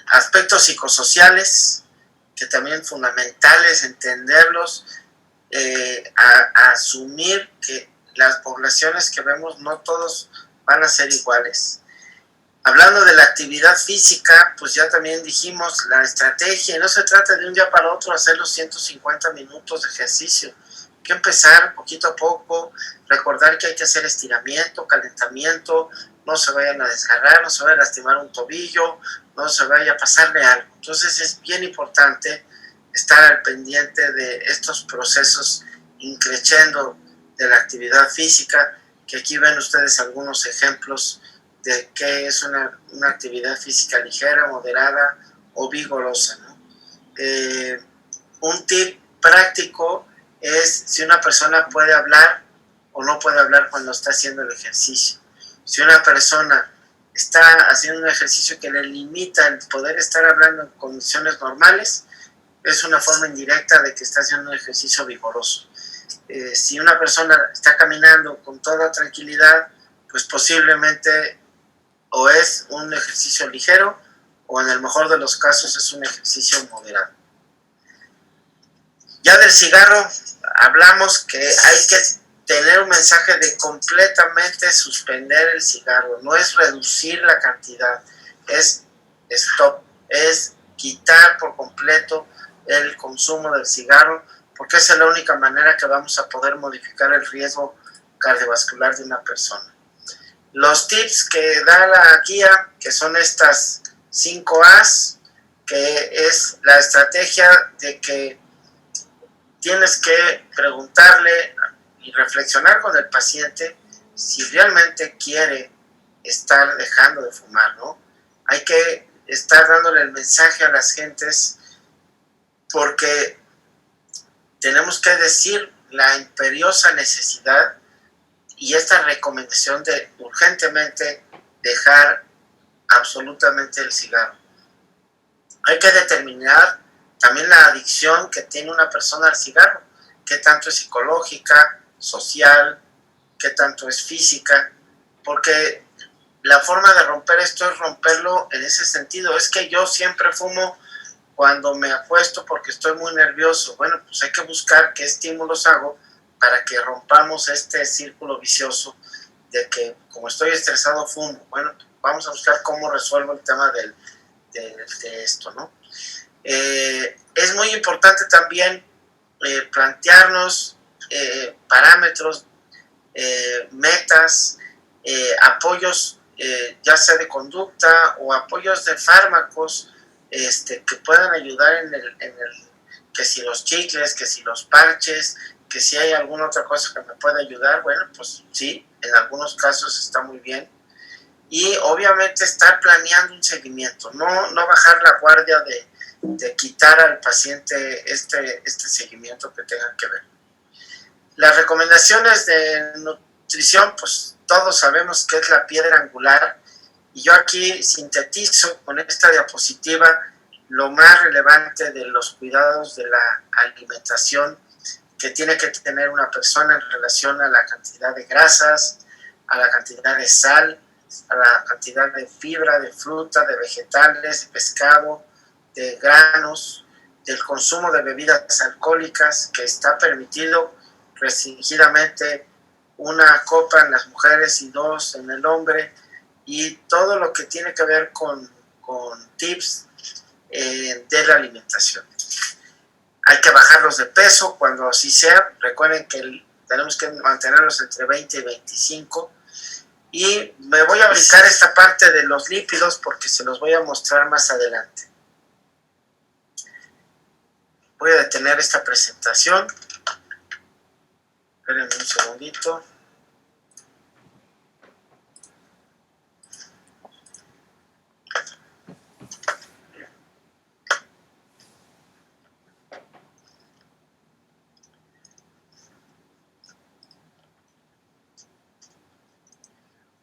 Aspectos psicosociales, que también fundamentales entenderlos, a asumir que las poblaciones que vemos no todos van a ser iguales. Hablando de la actividad física, pues ya también dijimos la estrategia. No se trata de un día para otro hacer los 150 minutos de ejercicio. Hay que empezar poquito a poco, recordar que hay que hacer estiramiento, calentamiento, no se vayan a desgarrar, no se vayan a lastimar un tobillo, no se vaya a pasarle algo. Entonces es bien importante estar al pendiente de estos procesos increciendo de la actividad física, que aquí ven ustedes algunos ejemplos de qué es una actividad física ligera, moderada o vigorosa, ¿no? Un tip práctico es si una persona puede hablar o no puede hablar cuando está haciendo el ejercicio. Si una persona está haciendo un ejercicio que le limita el poder estar hablando en condiciones normales, es una forma indirecta de que está haciendo un ejercicio vigoroso. Si una persona está caminando con toda tranquilidad, pues posiblemente o es un ejercicio ligero o en el mejor de los casos es un ejercicio moderado. Ya del cigarro hablamos que hay que tener un mensaje de completamente suspender el cigarro. No es reducir la cantidad, es stop, es quitar por completo el consumo del cigarro, porque esa es la única manera que vamos a poder modificar el riesgo cardiovascular de una persona. Los tips que da la guía, que son estas 5 A's, que es la estrategia de que tienes que preguntarle y reflexionar con el paciente si realmente quiere estar dejando de fumar, ¿no? Hay que estar dándole el mensaje a las gentes, porque tenemos que decir la imperiosa necesidad y esta recomendación de urgentemente dejar absolutamente el cigarro. Hay que determinar también la adicción que tiene una persona al cigarro, qué tanto es psicológica, social, qué tanto es física, porque la forma de romper esto es romperlo en ese sentido. Es que yo siempre fumo cuando me acuesto porque estoy muy nervioso. Bueno, pues hay que buscar qué estímulos hago para que rompamos este círculo vicioso de que como estoy estresado fumo. Bueno, vamos a buscar cómo resuelvo el tema de esto, ¿no? Es muy importante también plantearnos parámetros, metas, apoyos, ya sea de conducta o apoyos de fármacos que puedan ayudar que si los chicles, que si los parches, que si hay alguna otra cosa que me pueda ayudar. Bueno, pues sí, en algunos casos está muy bien. Y obviamente estar planeando un seguimiento, no bajar la guardia de quitar al paciente este seguimiento que tenga que ver. Las recomendaciones de nutrición, pues todos sabemos que es la piedra angular, y yo aquí sintetizo con esta diapositiva lo más relevante de los cuidados de la alimentación que tiene que tener una persona en relación a la cantidad de grasas, a la cantidad de sal, a la cantidad de fibra, de fruta, de vegetales, de pescado, de granos, del consumo de bebidas alcohólicas, que está permitido restringidamente una copa en las mujeres y 2 en el hombre, y todo lo que tiene que ver con tips de la alimentación. Hay que bajarlos de peso cuando así sea. Recuerden que tenemos que mantenerlos entre 20 y 25. Y me voy a brincar esta parte de los lípidos porque se los voy a mostrar más adelante. Voy a detener esta presentación. Espérenme un segundito.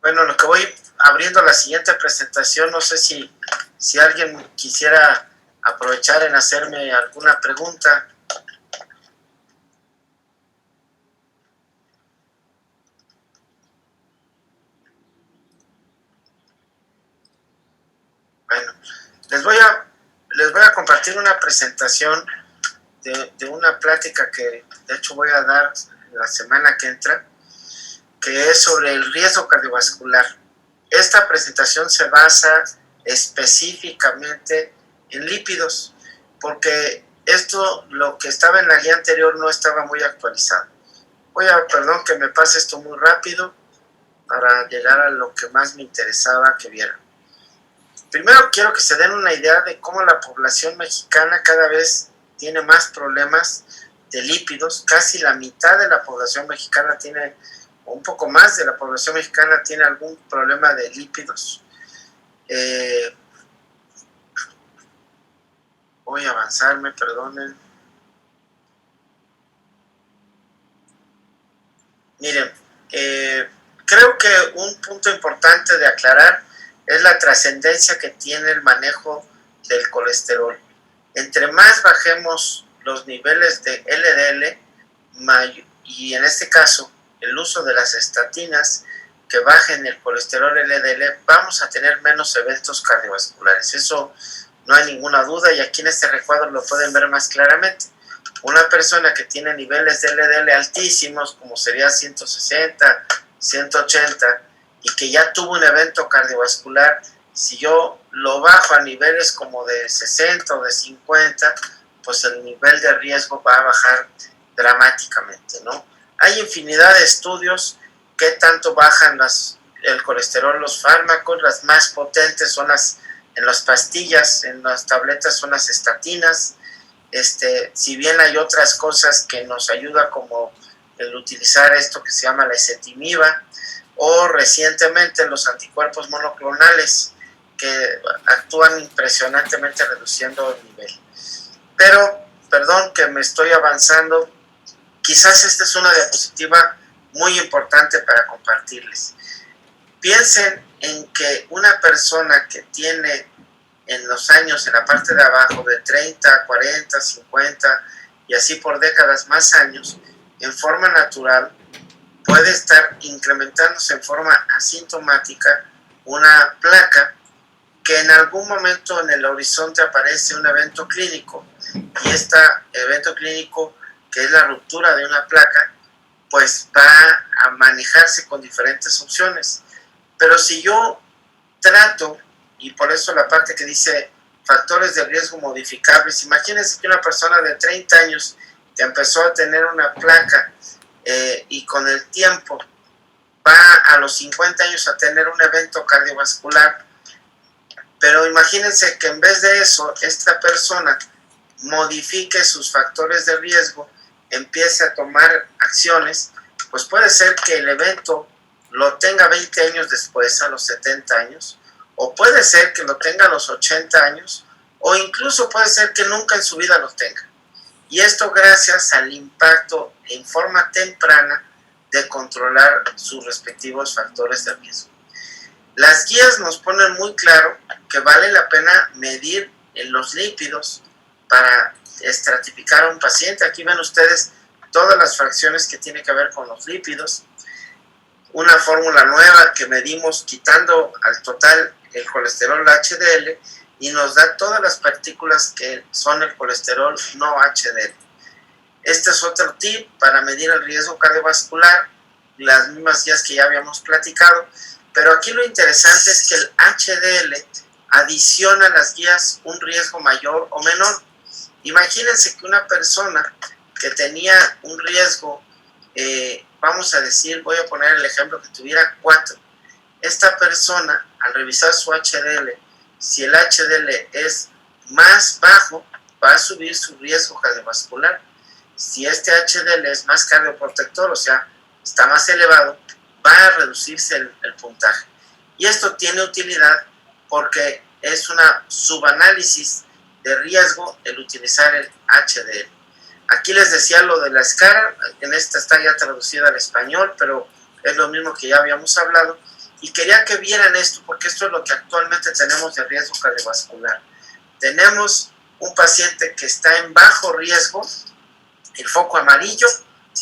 Bueno, lo que voy abriendo la siguiente presentación, no sé si alguien quisiera aprovechar en hacerme alguna pregunta. Bueno, les voy a compartir una presentación de una plática que de hecho voy a dar la semana que entra, que es sobre el riesgo cardiovascular. Esta presentación se basa específicamente en lípidos, porque esto, lo que estaba en la guía anterior, no estaba muy actualizado. Perdón que me pase esto muy rápido para llegar a lo que más me interesaba que vieran. Primero quiero que se den una idea de cómo la población mexicana cada vez tiene más problemas de lípidos. Casi la mitad de la población mexicana tiene, o un poco más de la población mexicana tiene algún problema de lípidos. Voy a avanzarme, perdonen. Miren, creo que un punto importante de aclarar es la trascendencia que tiene el manejo del colesterol. Entre más bajemos los niveles de LDL, y en este caso el uso de las estatinas que bajen el colesterol LDL, vamos a tener menos eventos cardiovasculares. Eso no hay ninguna duda, y aquí en este recuadro lo pueden ver más claramente. Una persona que tiene niveles de LDL altísimos, como sería 160, 180, y que ya tuvo un evento cardiovascular, si yo lo bajo a niveles como de 60 o de 50, pues el nivel de riesgo va a bajar dramáticamente, ¿no? Hay infinidad de estudios que tanto bajan el colesterol, los fármacos. Las más potentes son en las pastillas, en las tabletas son las estatinas. Si bien hay otras cosas que nos ayuda, como el utilizar esto que se llama la ezetimiba, o recientemente los anticuerpos monoclonales, que actúan impresionantemente reduciendo el nivel. Pero, perdón que me estoy avanzando, quizás esta es una diapositiva muy importante para compartirles. Piensen en que una persona que tiene en los años, en la parte de abajo, de 30, 40, 50 y así por décadas más años, en forma natural, puede estar incrementándose en forma asintomática una placa que en algún momento en el horizonte aparece un evento clínico, y este evento clínico, que es la ruptura de una placa, pues va a manejarse con diferentes opciones. Pero si yo trato, y por eso la parte que dice factores de riesgo modificables, imagínense que una persona de 30 años que empezó a tener una placa y con el tiempo va a los 50 años a tener un evento cardiovascular, pero imagínense que en vez de eso, esta persona modifique sus factores de riesgo, empiece a tomar acciones, pues puede ser que el evento lo tenga 20 años después, a los 70 años, o puede ser que lo tenga a los 80 años, o incluso puede ser que nunca en su vida lo tenga. y esto gracias al impacto en forma temprana de controlar sus respectivos factores de riesgo. Las guías nos ponen muy claro que vale la pena medir los lípidos para estratificar a un paciente. Aquí ven ustedes todas las fracciones que tiene que ver con los lípidos. Una fórmula nueva que medimos quitando al total el colesterol HDL y nos da todas las partículas que son el colesterol no HDL. Este es otro tip para medir el riesgo cardiovascular, las mismas guías que ya habíamos platicado, pero aquí lo interesante es que el HDL adiciona a las guías un riesgo mayor o menor. Imagínense que una persona que tenía un riesgo, vamos a decir, voy a poner el ejemplo que tuviera 4. Esta persona, al revisar su HDL, si el HDL es más bajo, va a subir su riesgo cardiovascular. Si este HDL es más cardioprotector, o sea, está más elevado, va a reducirse el puntaje. Y esto tiene utilidad porque es una subanálisis de riesgo el utilizar el HDL. Aquí les decía lo de la escala, en esta está ya traducida al español, pero es lo mismo que ya habíamos hablado. Y quería que vieran esto, porque esto es lo que actualmente tenemos de riesgo cardiovascular. Tenemos un paciente que está en bajo riesgo, el foco amarillo,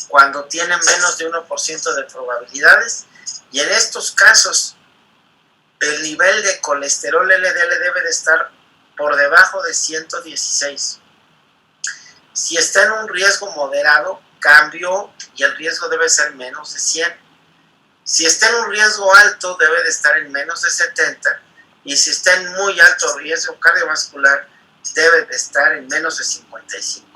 cuando tiene menos de 1% de probabilidades, y en estos casos el nivel de colesterol LDL debe de estar por debajo de 116. Si está en un riesgo moderado, cambió y el riesgo debe ser menos de 100. Si está en un riesgo alto, debe de estar en menos de 70. Y si está en muy alto riesgo cardiovascular, debe de estar en menos de 55.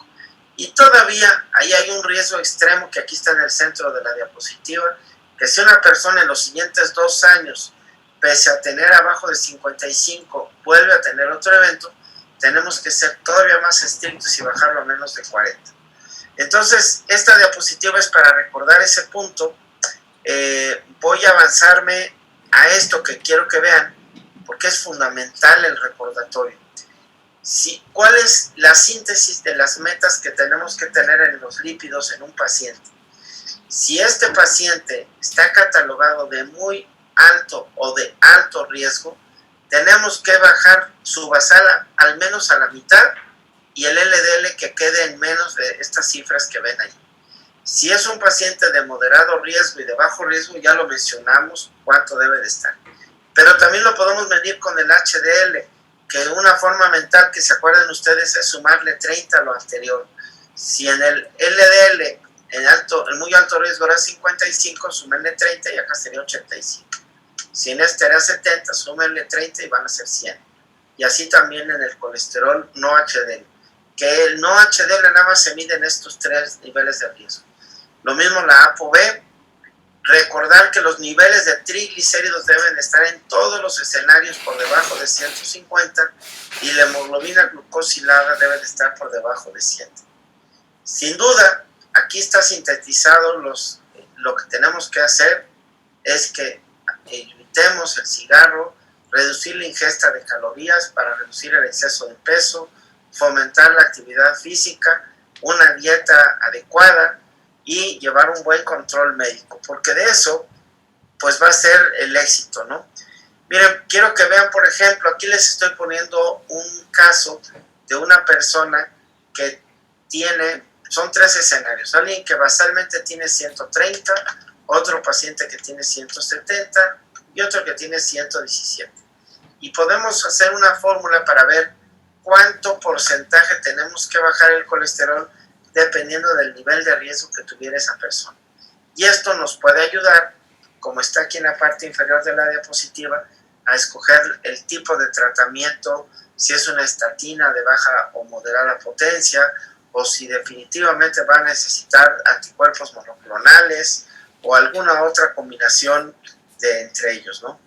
Y todavía ahí hay un riesgo extremo que aquí está en el centro de la diapositiva, que si una persona en los siguientes 2 años, pese a tener abajo de 55, vuelve a tener otro evento, tenemos que ser todavía más estrictos y bajarlo a menos de 40. Entonces, esta diapositiva es para recordar ese punto. Voy a avanzarme a esto que quiero que vean, porque es fundamental el recordatorio. ¿Cuál es la síntesis de las metas que tenemos que tener en los lípidos en un paciente? Si este paciente está catalogado de muy alto o de alto riesgo, tenemos que bajar su basal al menos a la mitad y el LDL que quede en menos de estas cifras que ven ahí. Si es un paciente de moderado riesgo y de bajo riesgo, ya lo mencionamos cuánto debe de estar. Pero también lo podemos medir con el HDL, que una forma mental que se acuerden ustedes es sumarle 30 a lo anterior. Si en el LDL en muy alto riesgo era 55, súmenle 30 y acá sería 85. Si en este era 70, súmenle 30 y van a ser 100. Y así también en el colesterol no HDL, que el no HDL nada más se mide en estos 3 niveles de riesgo. Lo mismo la ApoB. Recordar que los niveles de triglicéridos deben estar en todos los escenarios por debajo de 150 y la hemoglobina glucosilada debe de estar por debajo de 100. Sin duda, aquí está sintetizado lo que tenemos que hacer es que evitemos el cigarro, reducir la ingesta de calorías para reducir el exceso de peso, fomentar la actividad física, una dieta adecuada y llevar un buen control médico, porque de eso pues va a ser el éxito, ¿no? Miren, quiero que vean, por ejemplo, aquí les estoy poniendo un caso de una persona que son 3 escenarios, alguien que basalmente tiene 130, otro paciente que tiene 170 y otro que tiene 117. Y podemos hacer una fórmula para ver cuánto porcentaje tenemos que bajar el colesterol dependiendo del nivel de riesgo que tuviera esa persona. Y esto nos puede ayudar, como está aquí en la parte inferior de la diapositiva, a escoger el tipo de tratamiento, si es una estatina de baja o moderada potencia, o si definitivamente va a necesitar anticuerpos monoclonales o alguna otra combinación de entre ellos, ¿no?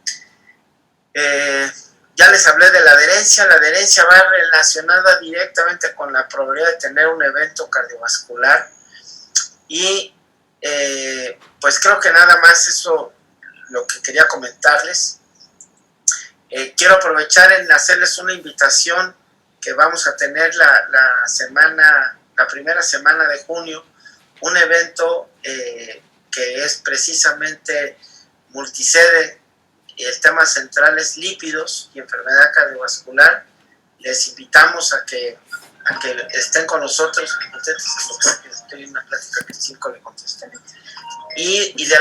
Ya les hablé de la adherencia. La adherencia va relacionada directamente con la probabilidad de tener un evento cardiovascular y pues creo que nada más eso lo que quería comentarles. Quiero aprovechar en hacerles una invitación que vamos a tener la semana la primera semana de junio un evento que es precisamente multisede. El tema central es lípidos y enfermedad cardiovascular. Les invitamos a que estén con nosotros. Estoy en una plática que 5 le contestan. Y de